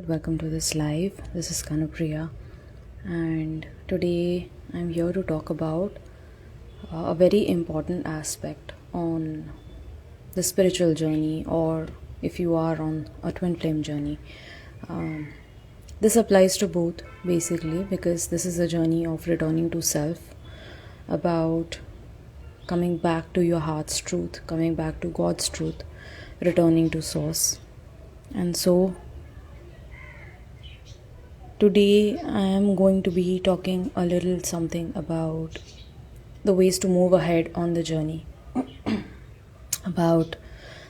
Welcome to this live. This is Kanupriya, and today I'm here to talk about a very important aspect on the spiritual journey, or if you are on a twin flame journey. This applies to both basically because this is a journey of returning to self, about coming back to your heart's truth, coming back to God's truth, returning to source. And so today I am going to be talking a little something about the ways to move ahead on the journey, about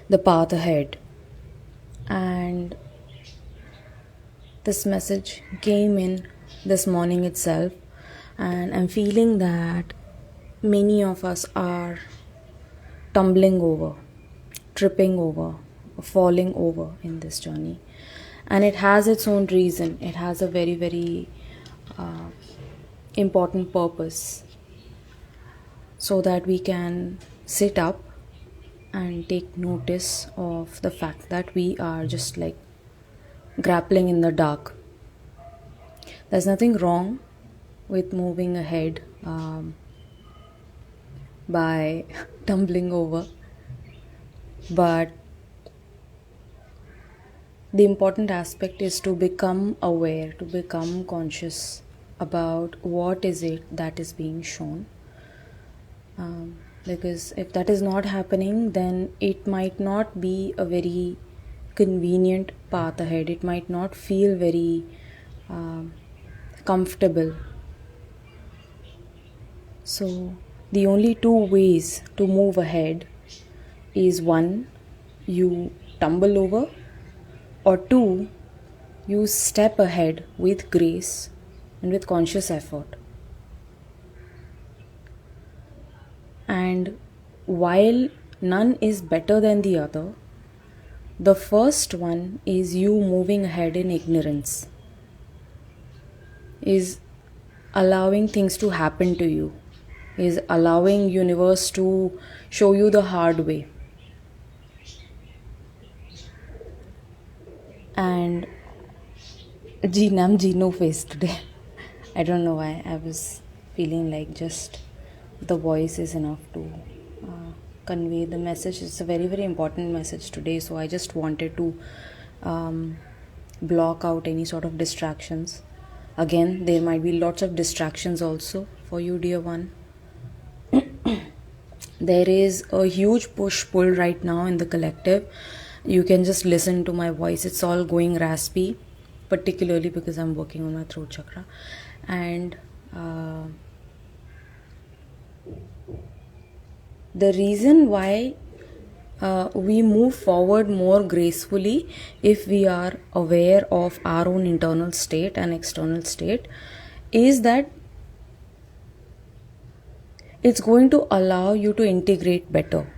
the path ahead. And this message came in this morning itself, and I'm feeling that many of us are tumbling over, tripping over, falling over in this journey. And it has its own reason. It has a very, very important purpose, so that we can sit up and take notice of the fact that we are just like grappling in the dark. There's nothing wrong with moving ahead by tumbling over, but the important aspect is to become aware, to become conscious about what is it that is being shown. Because if that is not happening, then it might not be a very convenient path ahead. It might not feel very comfortable. So the only two ways to move ahead is: one, you tumble over, or two, you step ahead with grace and with conscious effort. And while none is better than the other, the first one is you moving ahead in ignorance, is allowing things to happen to you, is allowing universe to show you the hard way. And I'm no face today. I don't know why. I was feeling like just the voice is enough to convey the message. It's a very, very important message today. So I just wanted to block out any sort of distractions. Again, there might be lots of distractions also for you, dear one. There is a huge push-pull right now in the collective. You can just listen to my voice. It's all going raspy, particularly because I'm working on my throat chakra. And the reason why we move forward more gracefully, if we are aware of our own internal state and external state, is that it's going to allow you to integrate better.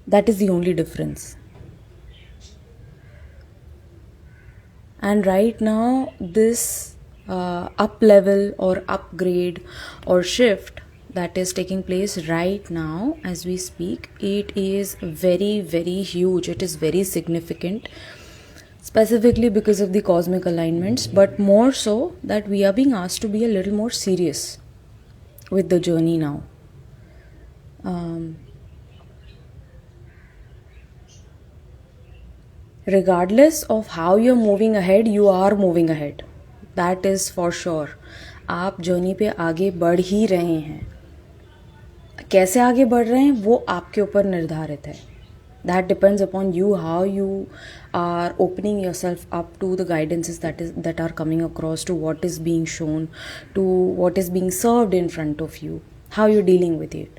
That is the only difference. And right now, this up level or upgrade or shift that is taking place right now as we speak, it is very, very huge. It is very significant, specifically because of the cosmic alignments, but more so that we are being asked to be a little more serious with the journey now. Regardless of how you're moving ahead, you are moving ahead. That is for sure. आप journey पे आगे बढ़ ही रहे हैं. कैसे आगे बढ़ रहे हैं वो आपके ऊपर निर्धारित है. That depends upon you, how you are opening yourself up to the guidances that are coming across, to what is being shown, to what is being served in front of you, how you're dealing with it.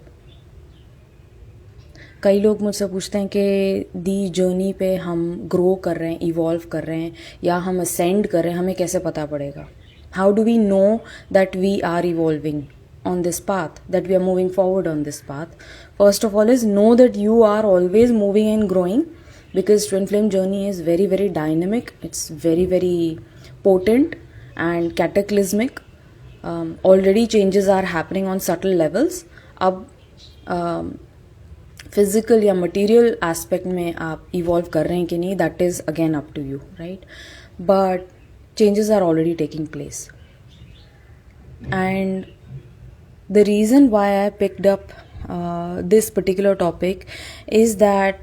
कई लोग मुझसे पूछते हैं कि दी journey पे हम grow कर रहे हैं, इवॉल्व कर रहे हैं, या हम असेंड कर रहे हैं, हमें कैसे पता पड़ेगा? How do we know that we are evolving on this path, that we are moving forward on this path? First of all is know that you are always moving and growing, because twin flame journey is very, very dynamic. It's very, very potent and cataclysmic. Already changes are happening on subtle levels. अब physical या material aspect में आप evolve कर रहे हैं कि नहीं, that is again up to you, right? but changes are already taking place. And the reason why I picked up this particular topic is that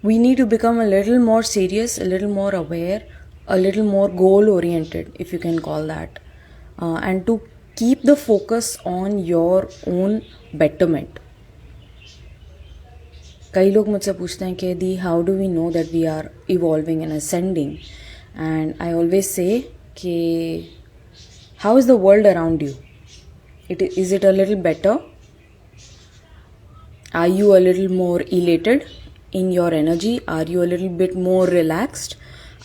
we need to become a little more serious, a little more aware, a little more goal oriented, if you can call that, and to keep the focus on your own betterment. कई लोग मुझसे पूछते हैं कि the how do we know that we are evolving and ascending, and I always say कि how is the world around you, is it a little better? Are you a little more elated in your energy? Are you a little bit more relaxed?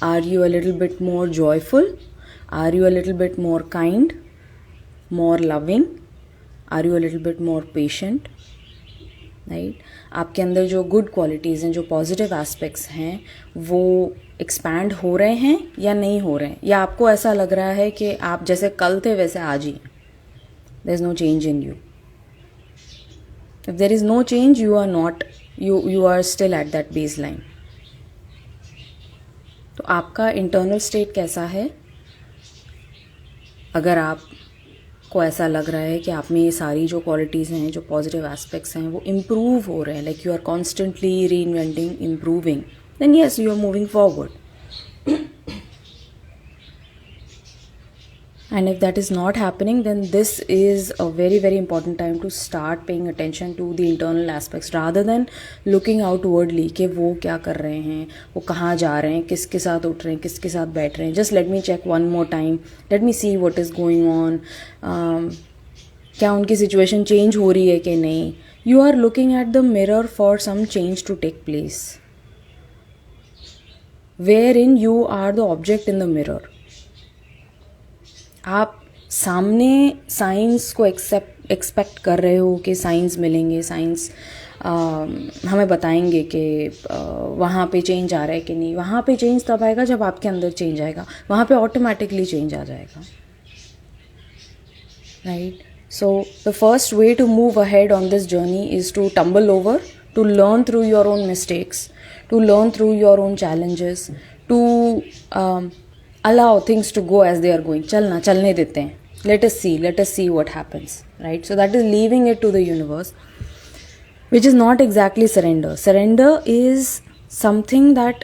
Are you a little bit more joyful? Are you a little bit more kind, more loving? Are you a little bit more patient? Right आपके अंदर जो good qualities हैं, जो positive aspects हैं, वो expand हो रहे हैं या नहीं हो रहे हैं, या आपको ऐसा लग रहा है कि आप जैसे कल थे वैसे आज ही, there is no change in you. If there is no change, you are not, you are still at that base line. तो आपका इंटरनल स्टेट कैसा है? अगर आप को ऐसा लग रहा है कि आप में ये सारी जो क्वालिटीज़ हैं, जो पॉजिटिव एस्पेक्ट्स हैं, वो इम्प्रूव हो रहे हैं, like you are constantly reinventing, improving, then yes you are moving forward. And if that is not happening, then this is a very, very important time to start paying attention to the internal aspects rather than looking outwardly कि वो क्या कर रहे हैं, वो कहाँ जा रहे हैं, किसके साथ उठ रहे हैं, किसके साथ बैठ रहे हैं. Just let me check one more time, let me see what is going on. क्या उनकी situation change हो रही है कि नहीं. You are looking at the mirror for some change to take place, wherein you are the object in the mirror. आप सामने science को एक्सपेक्ट कर रहे हो कि साइंस मिलेंगे, साइंस हमें बताएंगे कि वहाँ पे चेंज आ रहा है कि नहीं. वहाँ पे चेंज तब आएगा जब आपके अंदर चेंज आएगा, वहाँ पे ऑटोमेटिकली चेंज आ जाएगा. Right. So the first way to move ahead on this journey is to tumble over, to learn through your own mistakes, to learn through your own challenges, to allow things to go as they are going. चलने देते हैं. Let us see what happens, right? So that is leaving it to the universe, which is not exactly surrender. Surrender is something that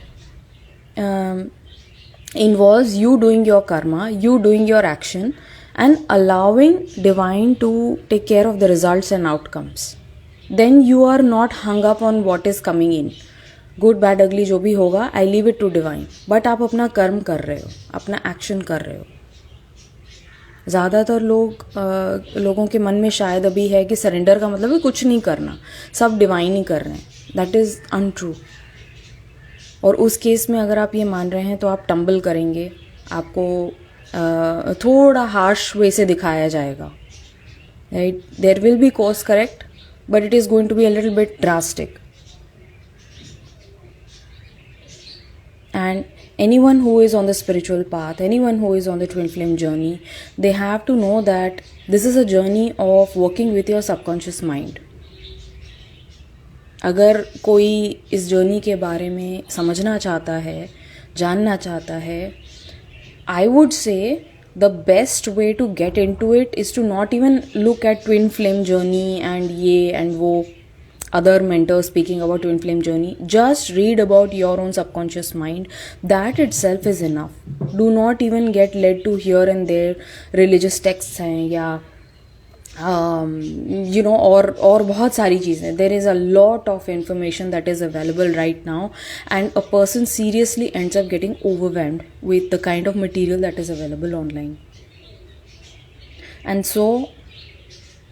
involves you doing your karma, you doing your action, and allowing divine to take care of the results and outcomes. Then you are not hung up on what is coming in. Good bad ugly जो भी होगा, I leave it to divine. But आप अपना कर्म कर रहे हो, अपना एक्शन कर रहे हो. ज़्यादातर लोगों के मन में शायद अभी है कि सरेंडर का मतलब है कुछ नहीं करना, सब डिवाइन ही कर रहे हैं. That is untrue. और उस केस में अगर आप ये मान रहे हैं तो आप टम्बल करेंगे, आपको थोड़ा हार्श वे से दिखाया जाएगा. Right. There will be course correct, but it is going to be a little bit drastic. And anyone who is on the spiritual path, anyone who is on the twin flame journey, they have to know that this is a journey of working with your subconscious mind. अगर कोई इस journey के बारे में समझना चाहता है, जानना चाहता है, I would say the best way to get into it is to not even look at twin flame journey and ये and वो other mentors speaking about twin flame journey. Just read about your own subconscious mind. That itself is enough. Do not even get led to here and there religious texts हैं या और बहुत सारी चीज़ें. There is a lot of information that is available right now, and a person seriously ends up getting overwhelmed with the kind of material that is available online. And so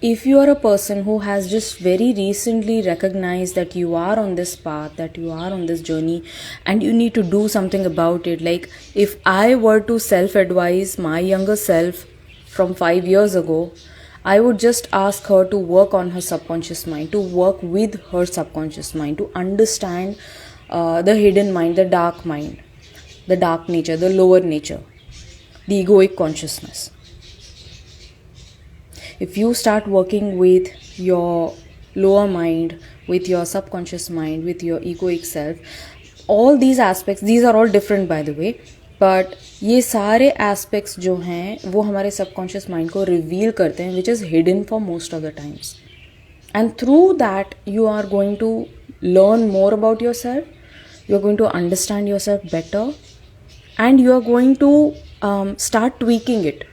if you are a person who has just very recently recognized that you are on this path, that you are on this journey, and you need to do something about it, like if I were to self-advise my younger self from 5 years ago, I would just ask her to work on her subconscious mind, to work with her subconscious mind, to understand the hidden mind, the dark mind, the dark nature, the lower nature, the egoic consciousness. If you start working with your lower mind, with your subconscious mind, with your egoic self, all these aspects, these are all different by the way, but ये सारे aspects जो हैं वो हमारे subconscious mind को reveal करते हैं, which is hidden for most of the times. And through that, you are going to learn more about yourself, you are going to understand yourself better, and you are going to start tweaking it.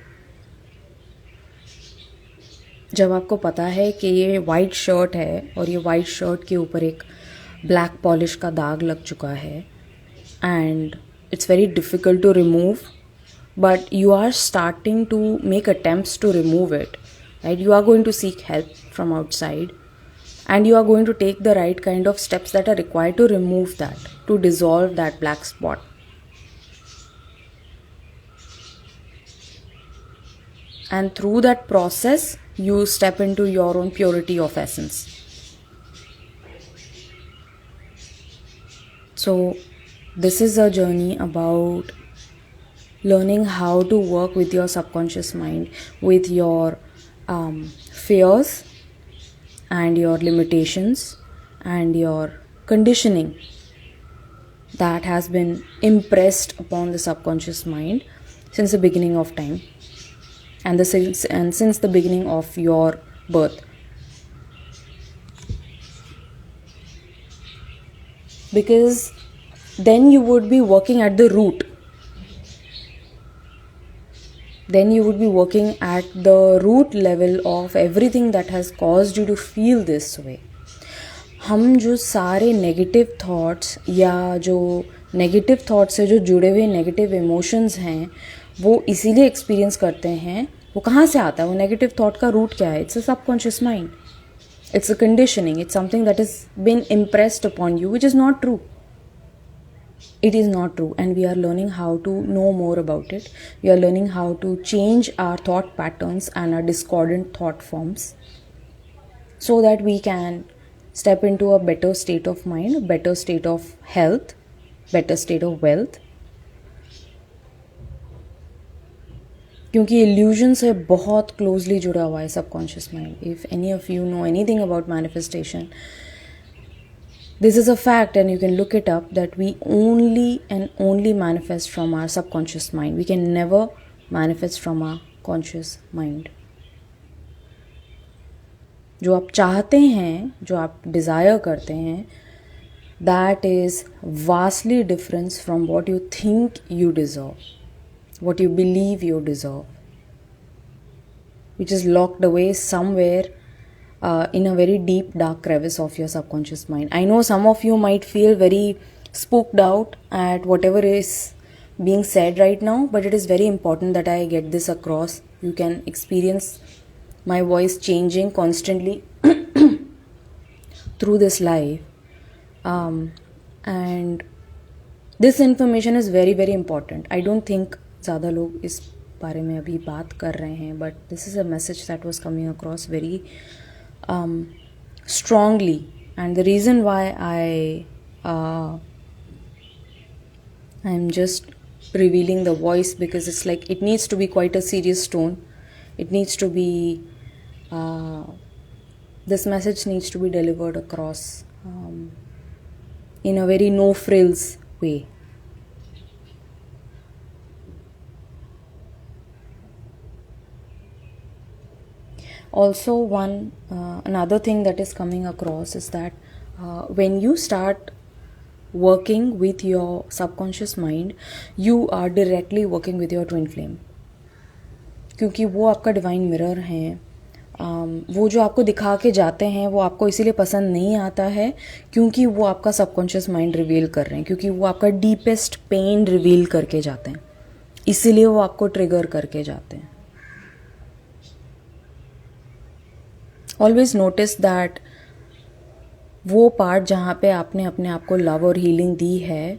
जब आपको पता है कि ये white shirt है और ये white shirt के ऊपर एक ब्लैक पॉलिश का दाग लग चुका है and it's very difficult to remove, but you are starting to make attempts to remove it, right? You are going to seek help from outside, and you are going to take the right kind of steps that are required to remove that, to dissolve that black spot. And through that process, you step into your own purity of essence. So this is a journey about learning how to work with your subconscious mind, with your fears and your limitations and your conditioning that has been impressed upon the subconscious mind since the beginning of time and since the beginning of your birth. Because then you would be working at the root. Then you would be working at the root level of everything that has caused you to feel this way. हम जो सारे negative thoughts या जो negative thoughts से जो जुड़े हुए negative emotions हैं वो इसीलिए एक्सपीरियंस करते हैं. वो कहाँ से आता है? वो नेगेटिव थॉट का रूट क्या है? It's a subconscious mind. It's a conditioning. It's something that has been impressed upon you, which is not true. It is not true, and we are learning how to know more about it. We are learning how to change our thought patterns and our discordant thought forms so that we can step into a better state of mind, a better state of health, better state of wealth. क्योंकि illusion से बहुत closely जुड़ा हुआ है subconscious mind. If any of you know anything about manifestation, this is a fact, and you can look it up, that we only and only manifest from our subconscious mind. We can never manifest from our conscious mind. जो आप चाहते हैं, जो आप desire करते हैं, that is vastly different from what you think you deserve, what you believe you deserve, which is locked away somewhere in a very deep dark crevice of your subconscious mind. I know some of you might feel very spooked out at whatever is being said right now, but it is very important that I get this across. You can experience my voice changing constantly through this live, and this information is very very important. I don't think ज़्यादा लोग इस बारे में अभी बात कर रहे हैं, but this is a message that was coming across very strongly, and the reason why I'm just revealing the voice, because it's like it needs to be quite a serious tone. It needs to be this message needs to be delivered across in a very no frills way. Also, another thing that is coming across is that when you start working with your subconscious mind, you are directly working with your twin flame, क्योंकि वो आपका divine mirror हैं. वो जो आपको दिखा के जाते हैं वो आपको इसीलिए पसंद नहीं आता है क्योंकि वो आपका सबकॉन्शियस माइंड रिवील कर रहे हैं, क्योंकि वो आपका डीपेस्ट पेन रिवील करके जाते हैं, इसीलिए वो आपको ट्रिगर करके जाते हैं. ऑलवेज नोटिस दैट वो पार्ट जहाँ पे आपने अपने आप को लव और हीलिंग दी है,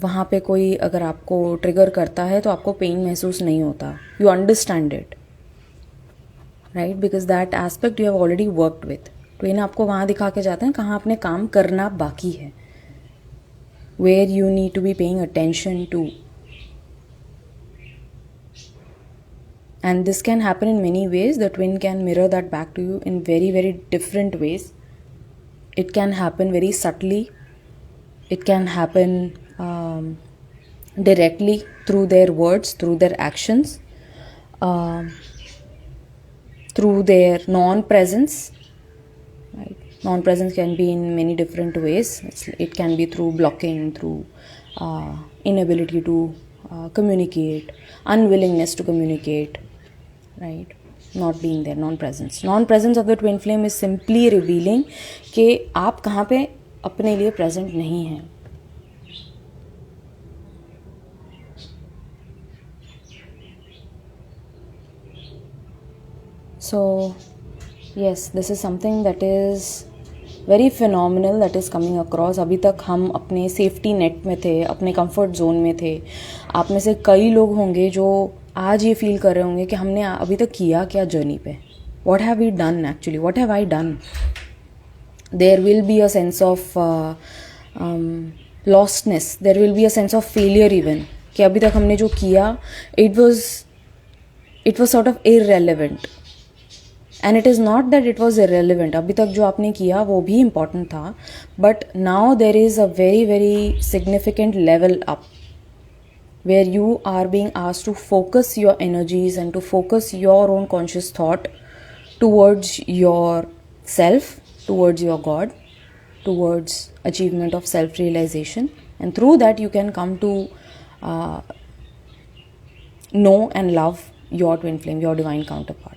वहाँ पे कोई अगर आपको ट्रिगर करता है तो आपको पेन महसूस नहीं होता. You understand it, right, because that aspect you have already worked with. Twin आपको वहाँ दिखा के जाते हैं कहाँ आपने काम करना बाकी है, where you need to be paying attention to. And this can happen in many ways. The twin can mirror that back to you in very, very different ways. It can happen very subtly. It can happen directly through their words, through their actions, um, through their non-presence. Right? Non-presence can be in many different ways. It can be through blocking, through inability to communicate, unwillingness to communicate, right? Not being there, non-presence. Non-presence of the twin flame is simply revealing कि आप कहाँ पे अपने लिए present नहीं हैं. So yes, this is something that is very phenomenal that is coming across. अभी तक हम अपने सेफ्टी नेट में थे, अपने कंफर्ट जोन में थे. आप में से कई लोग होंगे जो आज ये फील कर रहे होंगे कि हमने अभी तक किया क्या जर्नी पे. What have we done actually? What have I done? There will be a sense of lostness. There will be a sense of failure even. कि अभी तक हमने जो किया, it was sort of irrelevant. And it is not that it was irrelevant. अभी तक जो आपने किया वो भी important था. But now there is a very, very significant level up where you are being asked to focus your energies and to focus your own conscious thought towards your self, towards your God, towards achievement of self-realization. And through that you can come to know and love your twin flame, your divine counterpart.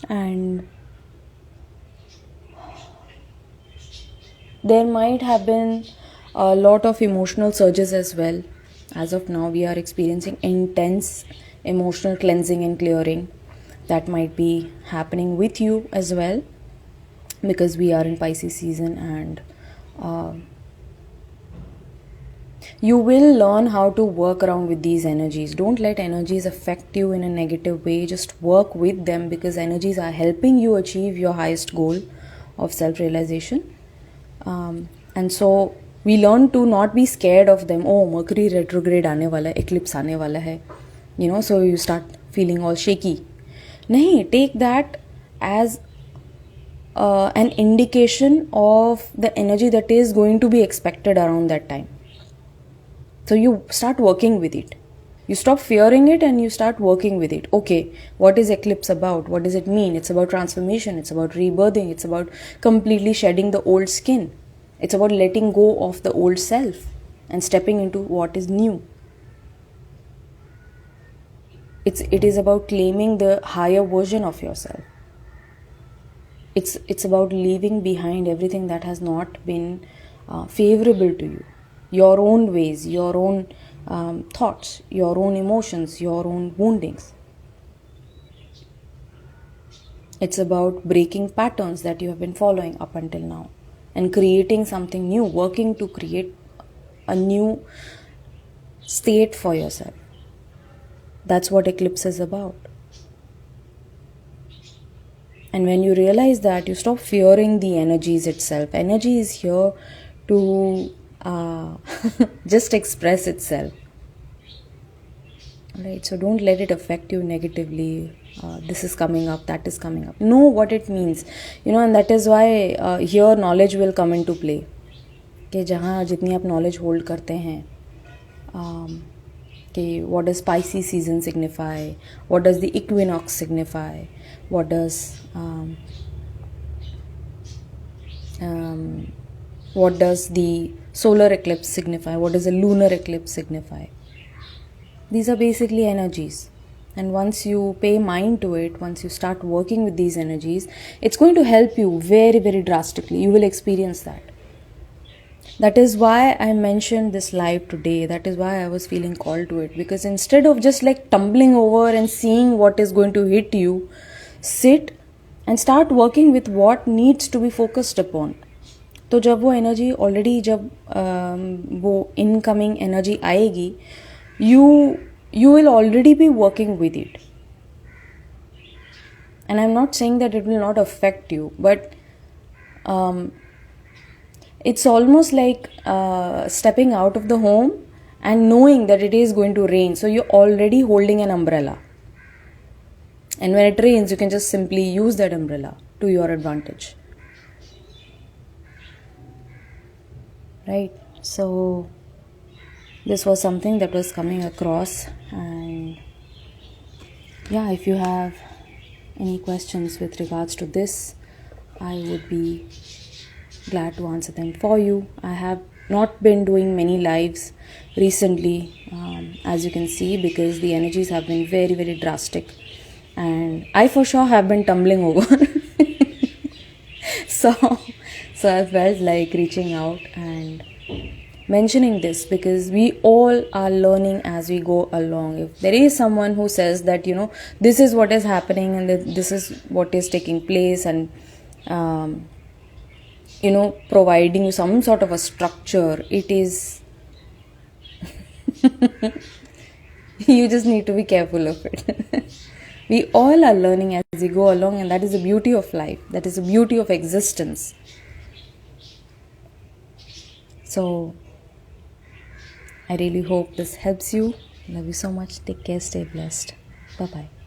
And there might have been a lot of emotional surges as well. As of now, we are experiencing intense emotional cleansing and clearing. That might be happening with you as well, because we are in Pisces season, and you will learn how to work around with these energies. Don't let energies affect you in a negative way. Just work with them, because energies are helping you achieve your highest goal of self-realization. And so we learn to not be scared of them. Oh, Mercury retrograde aane wala hai, eclipse aane wala hai. So you start feeling all shaky. Nahi, take that as an indication of the energy that is going to be expected around that time. So you start working with it. You stop fearing it and you start working with it. Okay, what is eclipse about? What does it mean? It's about transformation. It's about rebirthing. It's about completely shedding the old skin. It's about letting go of the old self and stepping into what is new. It is about claiming the higher version of yourself. It's about leaving behind everything that has not been favorable to you. Your own ways, your own thoughts, your own emotions, your own woundings. It's about breaking patterns that you have been following up until now and creating something new, working to create a new state for yourself. That's what eclipse is about. And when you realize that, you stop fearing the energies itself. Energy is here to just express itself. Right? So don't let it affect you negatively. This is coming up, that is coming up. Know what it means. And that is why here knowledge will come into play. कि जहाँ जितनी आप knowledge hold करते हैं, कि what does Pisces season signify? What does the equinox signify? What does the solar eclipse signify? What does a lunar eclipse signify? These are basically energies. And once you pay mind to it, once you start working with these energies, it's going to help you very, very drastically. You will experience that. That is why I mentioned this live today. That is why I was feeling called to it. Because instead of just like tumbling over and seeing what is going to hit you, sit and start working with what needs to be focused upon. तो जब वो energy already जब वो incoming energy आएगी, you will already be working with it. And I'm not saying that it will not affect you, but it's almost like stepping out of the home and knowing that it is going to rain. So you're already holding an umbrella. And when it rains, you can just simply use that umbrella to your advantage. Right? So this was something that was coming across. And yeah, if you have any questions with regards to this, I would be glad to answer them for you. I have not been doing many lives recently, as you can see, because the energies have been very, very drastic, and I for sure have been tumbling over. so I felt like reaching out and mentioning this, because we all are learning as we go along. If there is someone who says that, this is what is happening and that this is what is taking place, and providing you some sort of a structure, it is you just need to be careful of it. We all are learning as we go along, and that is the beauty of life, that is the beauty of existence. So I really hope this helps you. Love you so much. Take care. Stay blessed. Bye bye.